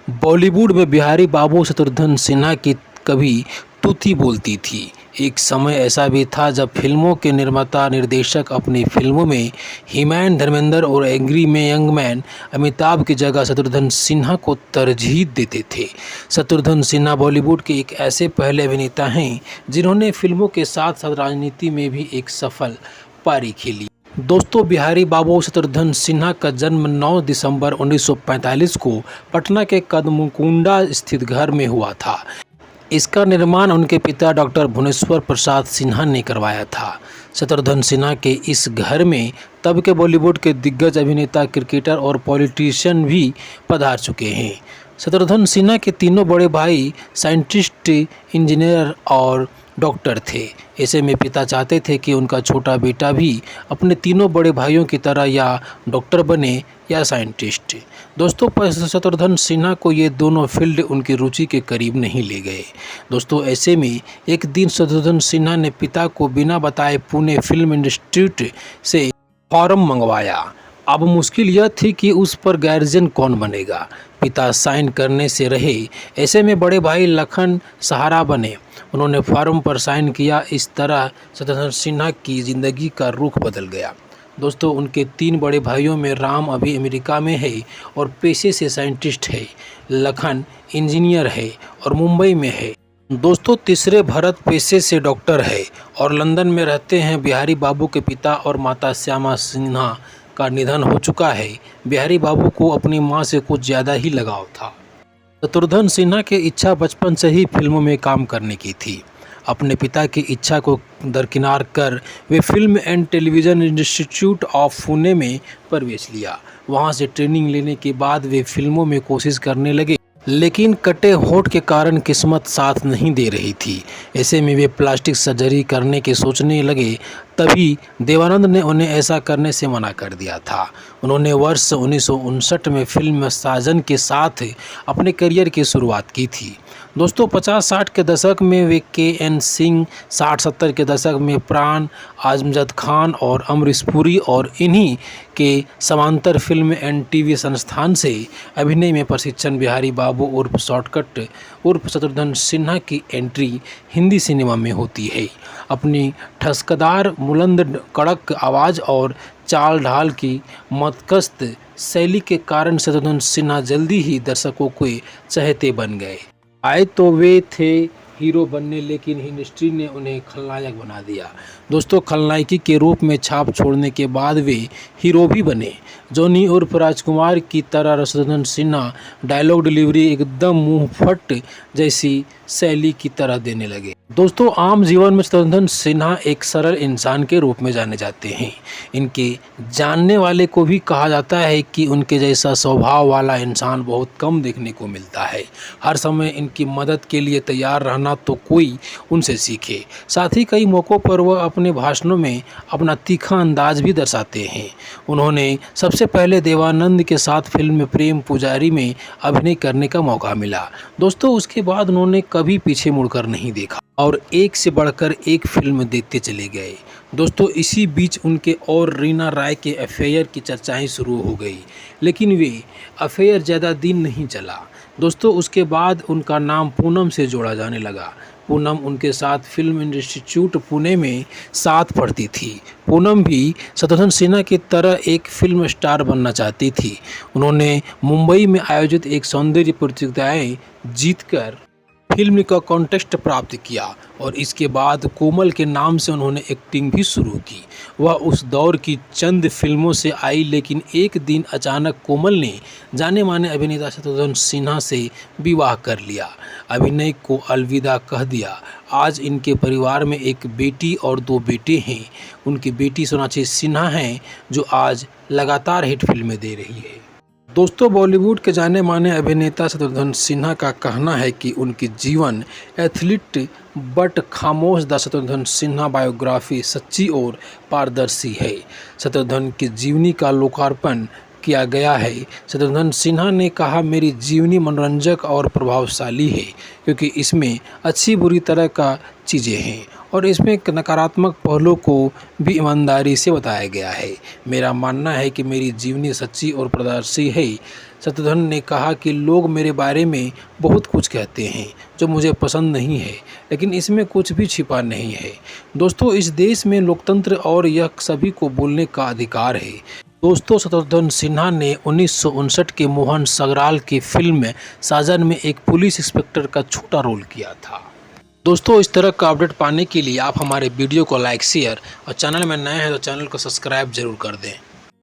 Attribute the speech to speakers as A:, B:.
A: बॉलीवुड में बिहारी बाबू शत्रुघ्न सिन्हा की कभी तूती बोलती थी। एक समय ऐसा भी था जब फिल्मों के निर्माता निर्देशक अपनी फिल्मों में ही-मैन धर्मेंद्र और एंग्री यंग मैन अमिताभ की जगह शत्रुघ्न सिन्हा को तरजीह देते थे। शत्रुघ्न सिन्हा बॉलीवुड के एक ऐसे पहले अभिनेता हैं जिन्होंने फिल्मों के साथ साथ राजनीति में भी एक सफल पारी खेली। दोस्तों, बिहारी बाबू शत्रुघ्न सिन्हा का जन्म 9 दिसंबर 1945 को पटना के कदमकुंडा स्थित घर में हुआ था। इसका निर्माण उनके पिता डॉक्टर भुवनेश्वर प्रसाद सिन्हा ने करवाया था। शत्रुघ्न सिन्हा के इस घर में तब के बॉलीवुड के दिग्गज अभिनेता, क्रिकेटर और पॉलिटिशियन भी पधार चुके हैं। शत्रुघ्न सिन्हा के तीनों बड़े भाई साइंटिस्ट, इंजीनियर और डॉक्टर थे। ऐसे में पिता चाहते थे कि उनका छोटा बेटा भी अपने तीनों बड़े भाइयों की तरह या डॉक्टर बने या साइंटिस्ट। दोस्तों, पर शत्रुघ्न सिन्हा को ये दोनों फील्ड उनकी रुचि के करीब नहीं ले गए। दोस्तों, ऐसे में एक दिन शत्रुघ्न सिन्हा ने पिता को बिना बताए पुणे फिल्म इंस्टीट्यूट से फॉर्म मंगवाया। अब मुश्किल यह थी कि उस पर गार्जियन कौन बनेगा। पिता साइन करने से रहे। ऐसे में बड़े भाई लखन सहारा बने। उन्होंने फॉर्म पर साइन किया। इस तरह शत्रुघ्न सिन्हा की ज़िंदगी का रुख बदल गया। दोस्तों, उनके 3 बड़े भाइयों में राम अभी अमेरिका में है और पेशे से साइंटिस्ट है। लखन इंजीनियर है और मुंबई में है। दोस्तों, तीसरे भरत पेशे से डॉक्टर है और लंदन में रहते हैं। बिहारी बाबू के पिता और माता श्यामा सिन्हा का निधन हो चुका है। बिहारी बाबू को अपनी मां से कुछ ज़्यादा ही लगाव था। शत्रुघ्न सिन्हा की इच्छा बचपन से ही फिल्मों में काम करने की थी। अपने पिता की इच्छा को दरकिनार कर वे film and television institute of Pune में प्रवेश लिया। वहां से ट्रेनिंग लेने के बाद वे फिल्मों में कोशिश करने लगे, लेकिन कटे होठ के कारण किस्मत साथ नहीं दे रही थी। ऐसे में वे प्लास्टिक सर्जरी करने के सोचने लगे। तभी देवानंद ने उन्हें ऐसा करने से मना कर दिया था। उन्होंने वर्ष 1959 में फिल्म साजन के साथ अपने करियर की शुरुआत की थी। दोस्तों, 50-60 के दशक में वे के.एन. सिंह, 60-70 के दशक में प्राण, आजमगद खान और अमरीश पुरी और इन्हीं के समांतर फिल्म एंड टीवी संस्थान से अभिनय में प्रशिक्षण। बिहारी बाबू उर्फ शॉर्टकट उर्फ शत्रुघ्न सिन्हा की एंट्री हिंदी सिनेमा में होती है। अपनी ठसकदार, बुलंद, कड़क आवाज़ और चाल ढाल की मदकस्त शैली के कारण शत्रुघ्न सिन्हा जल्दी ही दर्शकों के चहेते बन गए। आए तो वे थे हीरो बनने, लेकिन इंडस्ट्री ने उन्हें खलनायक बना दिया। दोस्तों, खलनायकी के रूप में छाप छोड़ने के बाद वे हीरो भी बने। जॉनी उर्फ राजकुमार की तरह शत्रुघ्न सिन्हा डायलॉग डिलीवरी एकदम मुंह फट जैसी शैली की तरह देने लगे। दोस्तों, आम जीवन में शत्रुघ्न सिन्हा एक सरल इंसान के रूप में जाने जाते हैं। इनके जानने वाले को भी कहा जाता है कि उनके जैसा स्वभाव वाला इंसान बहुत कम देखने को मिलता है। हर समय इनकी मदद के लिए तैयार रहना तो कोई उनसे सीखे। साथ ही कई मौक़ों पर वह अपने भाषणों में अपना तीखा अंदाज भी दर्शाते हैं। उन्होंने सबसे पहले देवानंद के साथ फिल्म प्रेम पुजारी में अभिनय करने का मौका मिला। दोस्तों, उसके बाद उन्होंने कभी पीछे मुड़कर नहीं देखा और एक से बढ़कर एक फिल्म देते चले गए। दोस्तों, इसी बीच उनके और रीना रॉय के अफेयर की चर्चाएं शुरू हो गई, लेकिन वे अफेयर ज़्यादा दिन नहीं चला। दोस्तों, उसके बाद उनका नाम पूनम से जोड़ा जाने लगा। पूनम उनके साथ फिल्म इंस्टीट्यूट पुणे में साथ पढ़ती थी। पूनम भी शत्रुघ्न सिन्हा की तरह एक फिल्म स्टार बनना चाहती थी। उन्होंने मुंबई में आयोजित एक सौंदर्य प्रतियोगिताएं जीतकर फिल्म का कॉन्टेस्ट प्राप्त किया और इसके बाद कोमल के नाम से उन्होंने एक्टिंग भी शुरू की। वह उस दौर की चंद फिल्मों से आई, लेकिन एक दिन अचानक कोमल ने जाने माने अभिनेता शत्रुघ्न सिन्हा से विवाह कर लिया। अभिनय को अलविदा कह दिया। आज इनके परिवार में एक बेटी और 2 बेटे हैं। उनकी बेटी सोनाक्षी सिन्हा हैं, जो आज लगातार हिट फिल्में दे रही है। दोस्तों, बॉलीवुड के जाने माने अभिनेता शत्रुघ्न सिन्हा का कहना है कि उनकी जीवन एथलीट बट खामोश द शत्रुघ्न सिन्हा बायोग्राफी सच्ची और पारदर्शी है। शत्रुघ्न की जीवनी का लोकार्पण किया गया है। शत्रुघ्न सिन्हा ने कहा, मेरी जीवनी मनोरंजक और प्रभावशाली है क्योंकि इसमें अच्छी बुरी तरह का चीज़ें हैं और इसमें नकारात्मक पहलुओं को भी ईमानदारी से बताया गया है। मेरा मानना है कि मेरी जीवनी सच्ची और पारदर्शी है। शत्रुघ्न ने कहा कि लोग मेरे बारे में बहुत कुछ कहते हैं जो मुझे पसंद नहीं है, लेकिन इसमें कुछ भी छिपा नहीं है। दोस्तों, इस देश में लोकतंत्र और यह सभी को बोलने का अधिकार है। दोस्तों, शत्रुघ्न सिन्हा ने 1959 के मोहन सगराल की फिल्म साजन में एक पुलिस इंस्पेक्टर का छोटा रोल किया था। दोस्तों, इस तरह का अपडेट पाने के लिए आप हमारे वीडियो को लाइक, शेयर और चैनल में नए हैं तो चैनल को सब्सक्राइब जरूर कर दें।